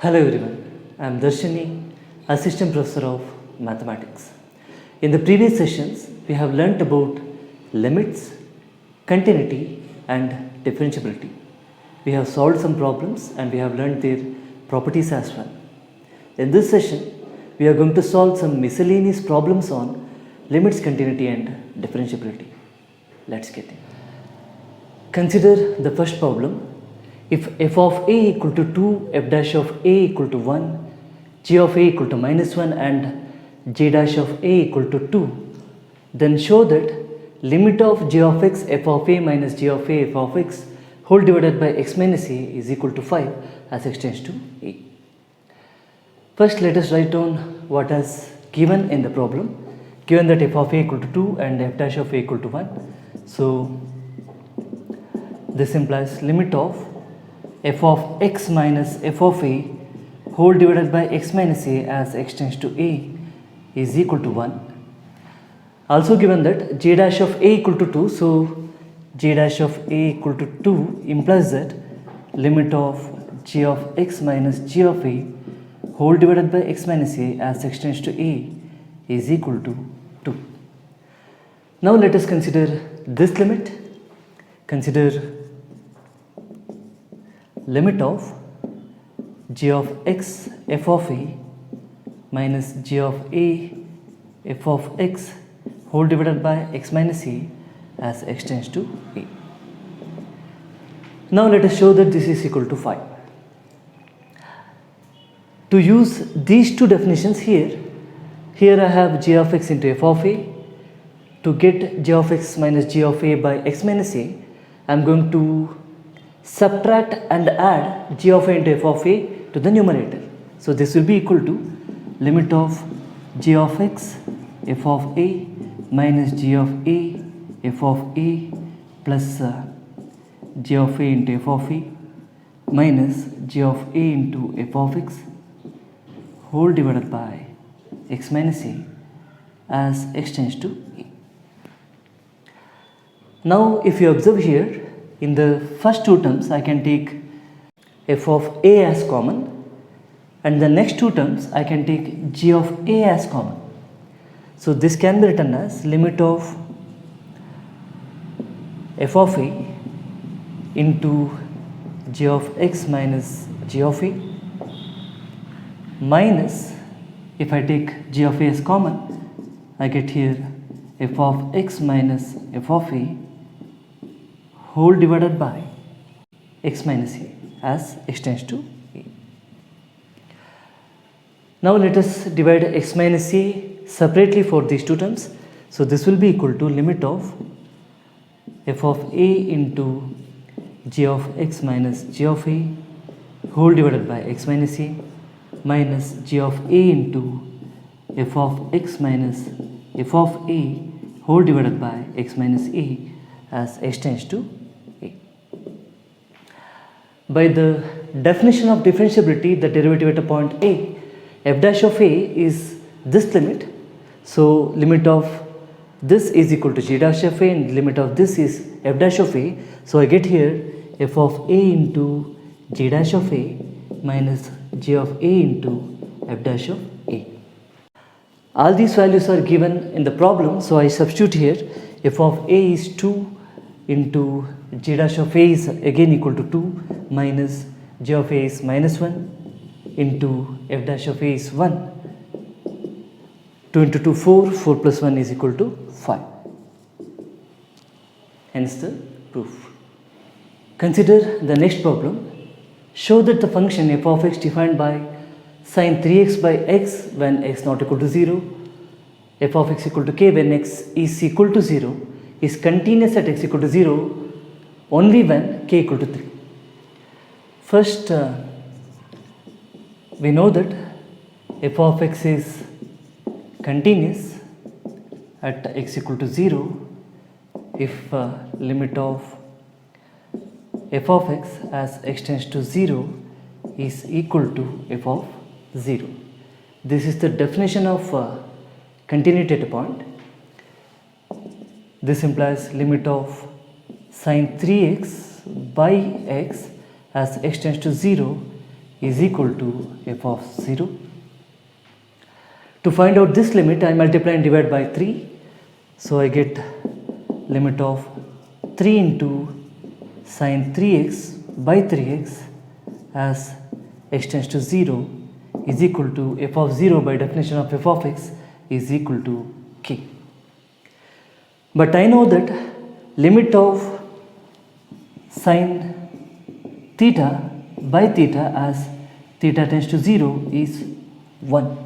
Hello everyone, I am Darshini, Assistant Professor of Mathematics. In the previous sessions, we have learnt about limits, continuity and differentiability. We have solved some problems and we have learnt their properties as well. In this session, we are going to solve some miscellaneous problems on limits, continuity and differentiability. Let's get in. Consider the first problem. If f of a equal to 2, f dash of a equal to 1, g of a equal to minus 1 and g dash of a equal to 2, then show that limit of g of x f of a minus g of a f of x whole divided by x minus a is equal to 5 as x tends to a. First let us write down what is given in the problem. Given that f of a equal to 2 and f dash of a equal to 1. So this implies limit of f of x minus f of a whole divided by x minus a as x tends to a is equal to 1. Also given that g dash of a equal to 2, so g dash of a equal to 2 implies that limit of g of x minus g of a whole divided by x minus a as x tends to a is equal to 2. Now let us consider this limit. Consider limit of g of x f of a minus g of a f of x whole divided by x minus a as x tends to a. Now let us show that this is equal to 5. To use these two definitions here I have g of x into f of a. To get g of x minus g of a by x minus a, I am going to subtract and add g of a into f of a to the numerator. So this will be equal to limit of g of x f of a minus g of a f of a plus g of a into f of a minus g of a into f of x whole divided by x minus a as x tends to a. Now if you observe here, in the first two terms I can take f of a as common and the next two terms I can take g of a as common. So this can be written as limit of f of a into g of x minus g of a minus, if I take g of a as common, I get here f of x minus f of a whole divided by x minus a as x tends to a. Now let us divide x minus a separately for these two terms. So this will be equal to limit of f of a into g of x minus g of a whole divided by x minus a minus g of a into f of x minus f of a whole divided by x minus a as x tends to a. By the definition of differentiability, the derivative at a point a, f dash of a is this limit. So limit of this is equal to g dash of a and limit of this is f dash of a. So I get here f of a into g dash of a minus g of a into f dash of a. All these values are given in the problem, so I substitute here. F of a is 2 into g dash of a is again equal to 2 minus g of a is minus 1 into f dash of a is 1. 2 into 2 4, 4 plus 1 is equal to 5. Hence the proof. Consider the next problem. Show that the function f of x defined by sin 3x by x when x not equal to 0, f of x equal to k when x is equal to 0 is continuous at x equal to 0 only when k equal to 3. First, we know that f of x is continuous at x equal to 0 if limit of f of x as x tends to 0 is equal to f of 0. This is the definition of continuity at a point. This implies limit of sin 3x by x as x tends to 0 is equal to f of 0. To find out this limit, I multiply and divide by 3. So I get limit of 3 into sine 3x by 3x as x tends to 0 is equal to f of 0 by definition of f of x is equal to k. But I know that limit of sine theta by theta as theta tends to 0 is 1.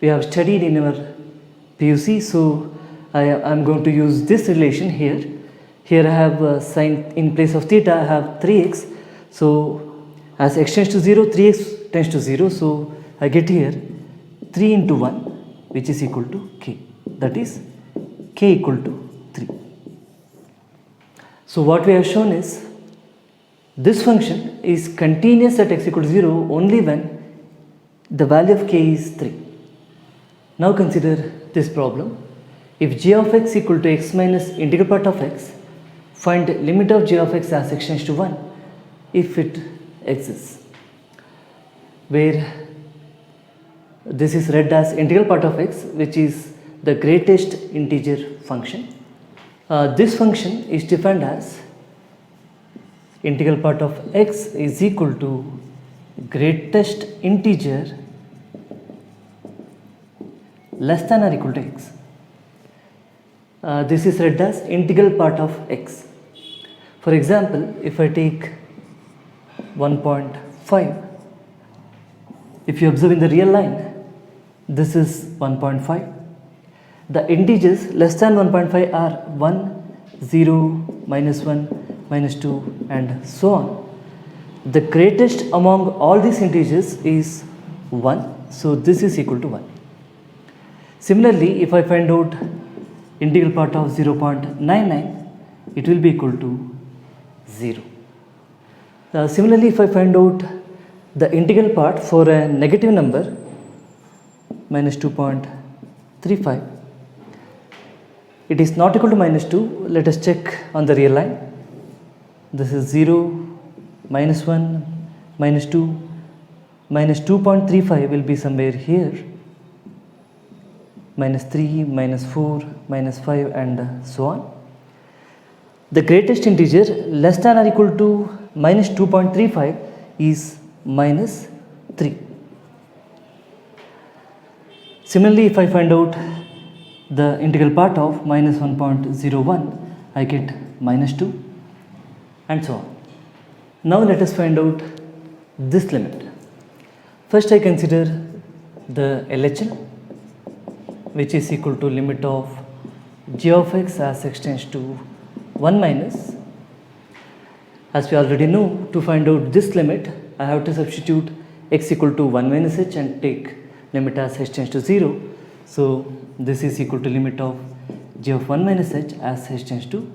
We have studied in our PUC, so I am going to use this relation here. Here I have sine in place of theta, I have 3x. So as x tends to 0, 3x tends to 0. So I get here 3 into 1, which is equal to k. That is k equal to 3. So what we have shown is this function is continuous at x equal to 0 only when the value of k is 3. Now consider this problem. If g of x equal to x minus integral part of x, find limit of g of x as x tends to 1 if it exists, where this is read as integral part of x, which is the greatest integer function. This function is defined as integral part of x is equal to greatest integer less than or equal to x. This is read as integral part of x. For example, if I take 1.5, if you observe in the real line, this is 1.5. The integers less than 1.5 are 1, 0, minus 1, minus 2 and so on. The greatest among all these integers is 1, so this is equal to 1. Similarly, if I find out integral part of 0.99, it will be equal to 0. Similarly, if I find out the integral part for a negative number minus 2.35, it is not equal to minus 2. Let us check on the real line. This is 0, minus 1, minus 2, minus 2.35 will be somewhere here, minus 3, minus 4, minus 5 and so on. The greatest integer less than or equal to minus 2.35 is minus 3. Similarly, if I find out the integral part of minus 1.01, I get minus 2 and so on. Now let us find out this limit. First I consider the LHL, which is equal to limit of g of x as x tends to 1 minus. As we already know, to find out this limit, I have to substitute x equal to 1 minus h and take limit as h tends to 0. So this is equal to limit of g of 1 minus h as h tends to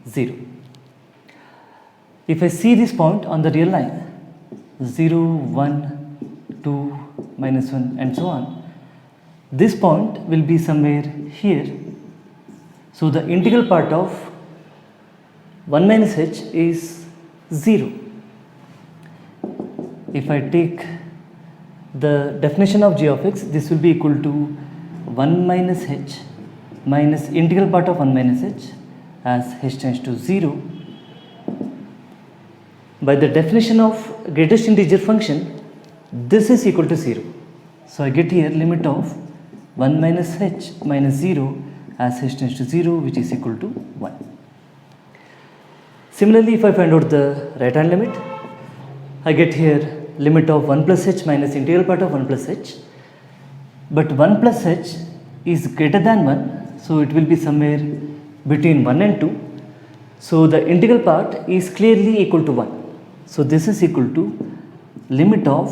0. If I see this point on the real line, 0, 1, 2, minus 1 and so on, this point will be somewhere here. So the integral part of 1 minus h is 0. If I take the definition of g of x, this will be equal to 1 minus h minus integral part of 1 minus h as h tends to 0. By the definition of greatest integer function, this is equal to 0. So I get here limit of 1 minus h minus 0 as h tends to 0, which is equal to 1. Similarly, if I find out the right hand limit, I get here limit of 1 plus h minus integral part of 1 plus h. But 1 plus h is greater than 1, so it will be somewhere between 1 and 2. So the integral part is clearly equal to 1. So this is equal to limit of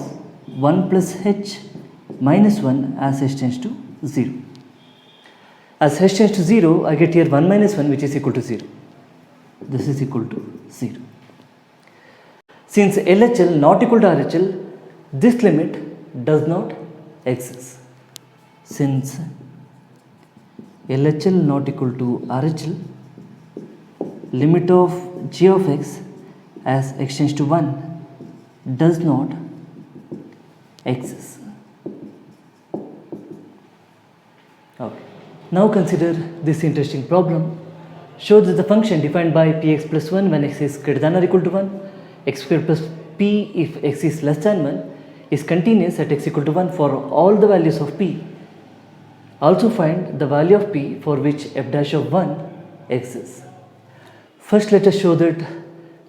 1 plus h minus 1 as h tends to 0. As h tends to 0, I get here 1 minus 1, which is equal to 0. This is equal to 0. Since LHL not equal to RHL, this limit does not exist. Since LHL not equal to RHL, limit of g of x as x tends to 1 does not x's. Okay. Now consider this interesting problem. Show that the function defined by px plus 1 when x is greater than or equal to 1, x squared plus p if x is less than 1 is continuous at x equal to 1 for all the values of p. Also find the value of p for which f dash of 1 exists. First let us show that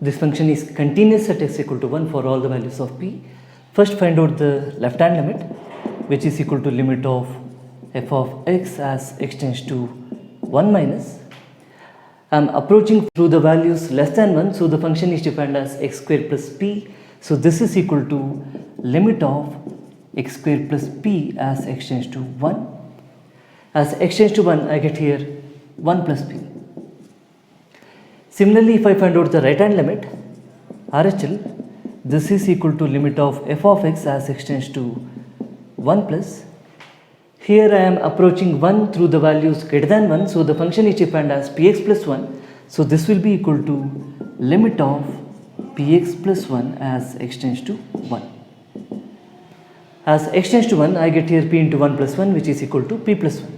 this function is continuous at x equal to 1 for all the values of p. First find out the left hand limit, which is equal to limit of f of x as x tends to 1 minus. I am approaching through the values less than 1, so the function is defined as x squared plus p. So this is equal to limit of x squared plus p as x tends to 1. As x tends to 1, I get here 1 plus p. Similarly, if I find out the right hand limit, RHL, this is equal to limit of f of x as x tends to 1 plus. Here I am approaching 1 through the values greater than 1, so the function is defined as px plus 1. So this will be equal to limit of px plus 1 as x tends to 1. As x tends to 1, I get here p into 1 plus 1, which is equal to p plus 1.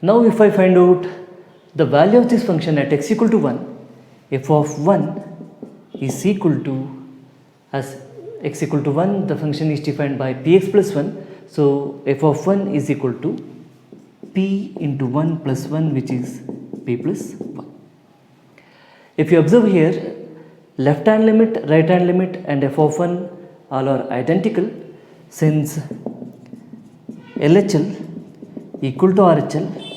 Now if I find out the value of this function at x equal to 1, f of 1 is equal to, as x equal to 1, the function is defined by px plus 1. So f of 1 is equal to p into 1 plus 1, which is p plus 1. If you observe here, left hand limit, right hand limit and f of 1 all are identical, since LHL equal to RHL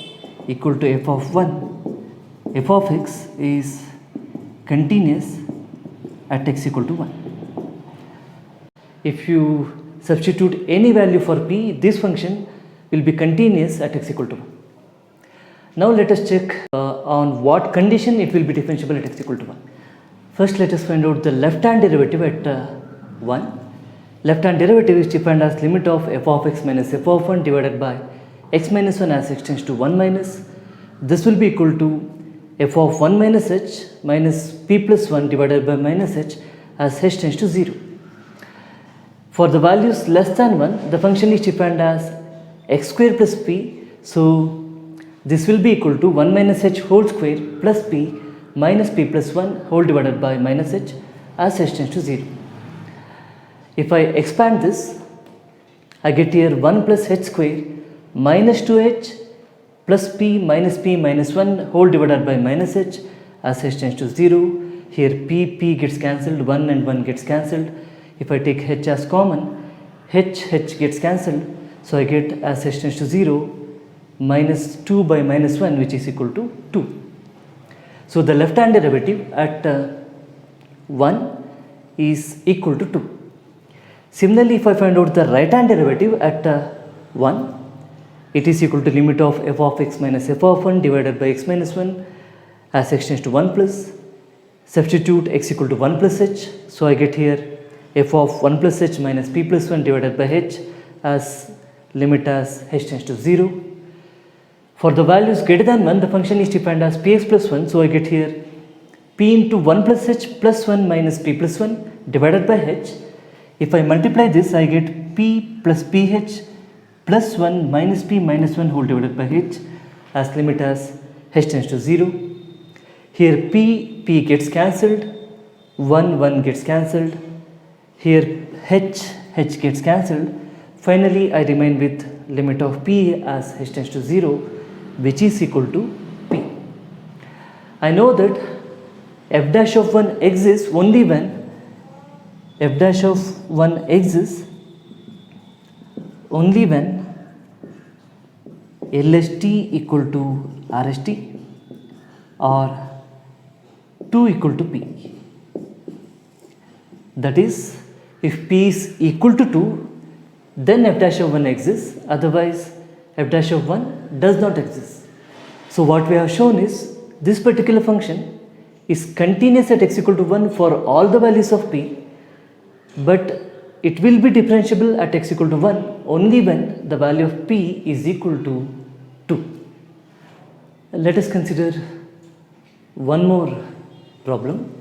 equal to f of 1, f of x is continuous at x equal to 1. If you substitute any value for p, this function will be continuous at x equal to 1. Now let us check on what condition it will be differentiable at x equal to 1. First let us find out the left hand derivative at 1. Left hand derivative is defined as limit of f of x minus f of 1 divided by x minus 1 as x tends to 1 minus. This will be equal to f of 1 minus h minus p plus 1 divided by minus h as h tends to 0. For the values less than 1, the function is defined as x square plus p. So this will be equal to 1 minus h whole square plus p minus p plus 1 whole divided by minus h as h tends to 0. If I expand this, I get here 1 plus h square minus 2h plus p minus 1 whole divided by minus h as h tends to 0. Here p gets cancelled, 1 and 1 gets cancelled. If I take h as common, h gets cancelled, so I get as h tends to 0 minus 2 by minus 1, which is equal to 2. So the left hand derivative at 1 is equal to 2. Similarly, if I find out the right hand derivative at 1, it is equal to limit of f of x minus f of 1 divided by x minus 1 as x tends to 1 plus. Substitute x equal to 1 plus h, so I get here f of 1 plus h minus p plus 1 divided by h as limit as h tends to 0. For the values greater than 1, the function is defined as px plus 1, so I get here p into 1 plus h plus 1 minus p plus 1 divided by h. If I multiply this, I get p plus ph plus 1 minus p minus 1 whole divided by h as limit as h tends to 0. Here p gets cancelled, 1 gets cancelled. Here h gets cancelled. Finally, I remain with limit of p as h tends to 0, which is equal to p. I know that f dash of 1 exists only when f dash of 1 exists only when LHT equal to RHT or 2 equal to p. That is, if p is equal to 2, then f dash of 1 exists, otherwise f dash of 1 does not exist. So what we have shown is this particular function is continuous at x equal to 1 for all the values of p, but it will be differentiable at x equal to 1 only when the value of p is equal to 2. Let us consider one more problem.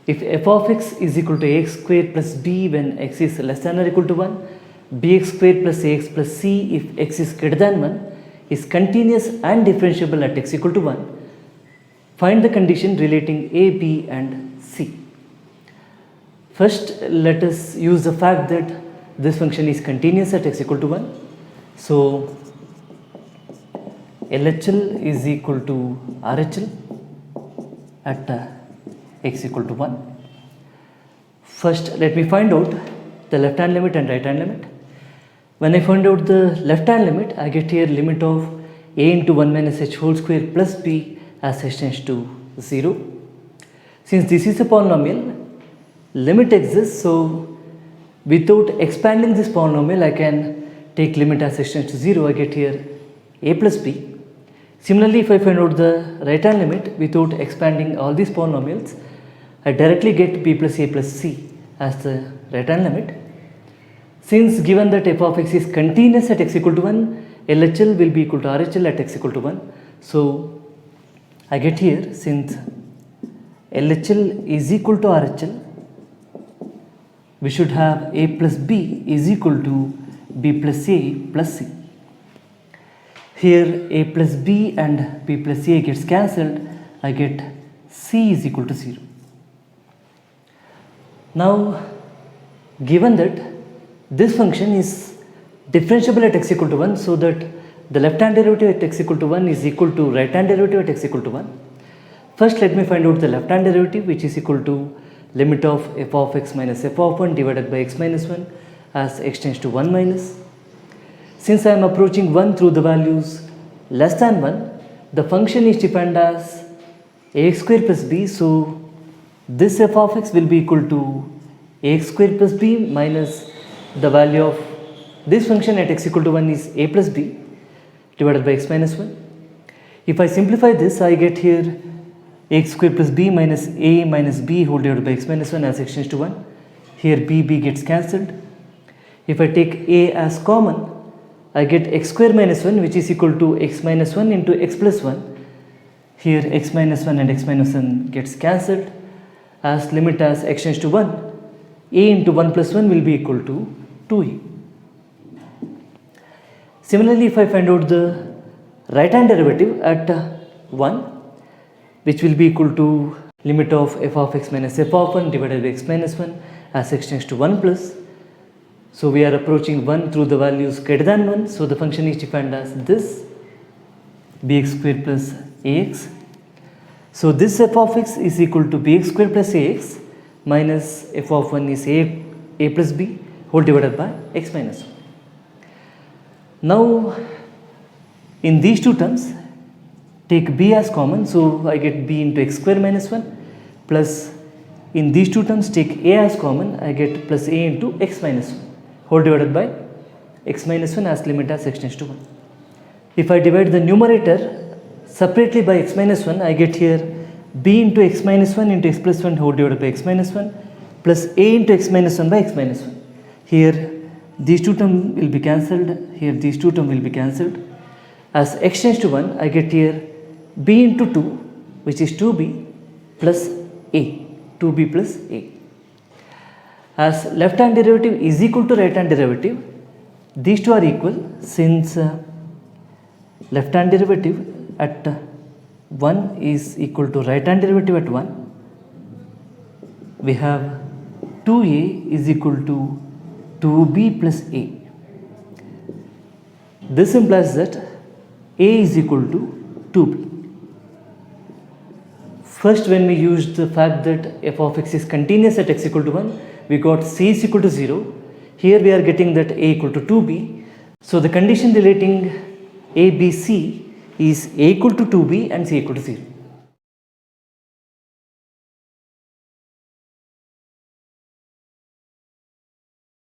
if f of x is equal to ax square plus b when x is less than or equal to 1, bx square plus ax plus c if x is greater than 1 is continuous and differentiable at x equal to 1, find the condition relating a, b and c. First, let us use the fact that this function is continuous at x equal to 1. So, LHL is equal to RHL at x equal to 1. First, let me find out the left hand limit and right hand limit. When I find out the left hand limit, I get here limit of a into 1 minus h whole square plus b as h tends to 0. Since this is a polynomial, limit exists, so without expanding this polynomial, I can take limit as h tends to 0. I get here a plus b. Similarly, if I find out the right hand limit without expanding all these polynomials, I directly get b plus a plus c as the right hand limit. Since given that f of x is continuous at x equal to 1, LHL will be equal to RHL at x equal to 1. So, I get here, since LHL is equal to RHL, we should have a plus b is equal to b plus a plus c. Here a plus b and b plus a gets cancelled, I get c is equal to 0. Now, given that this function is differentiable at x equal to 1, so that the left hand derivative at x equal to 1 is equal to right hand derivative at x equal to 1. First, let me find out the left hand derivative, which is equal to limit of f of x minus f of 1 divided by x minus 1 as x tends to 1 minus. Since I am approaching 1 through the values less than 1, the function is defined as ax square plus b, so this f of x will be equal to ax square plus b minus the value of this function at x equal to 1 is a plus b divided by x minus 1. If I simplify this, I get here x square plus b minus a minus b whole divided by x minus 1 as x tends to 1. Here b gets cancelled. If I take a as common, I get x square minus 1, which is equal to x minus 1 into x plus 1. Here x minus 1 and x minus 1 gets cancelled. As limit as x tends to 1, a into 1 plus 1 will be equal to 2a. Similarly, if I find out the right hand derivative at 1, which will be equal to limit of f of x minus f of 1 divided by x minus 1 as x tends to 1 plus. So, we are approaching 1 through the values greater than 1. So, the function is defined as this bx square plus ax. So, this f of x is equal to bx square plus ax minus f of 1 is a plus b whole divided by x minus 1. Now, in these two terms, take b as common, so I get b into x square minus 1 plus in these two terms take a as common, I get plus a into x minus 1 whole divided by x minus 1 as limit as x tends to 1. If I divide the numerator separately by x minus 1, I get here b into x minus 1 into x plus 1 whole divided by x minus 1 plus a into x minus 1 by x minus 1. Here these two terms will be cancelled, here these two terms will be cancelled. As x tends to 1, I get here b into 2, which is 2b plus a, 2b plus a. As left hand derivative is equal to right hand derivative, these two are equal, since left hand derivative at 1 is equal to right hand derivative at 1. We have 2a is equal to 2b plus a. This implies that a is equal to 2b. First, when we used the fact that f of x is continuous at x equal to 1, we got c is equal to 0. Here we are getting that a equal to 2b. So, the condition relating a, b, c is a equal to 2b and c equal to 0.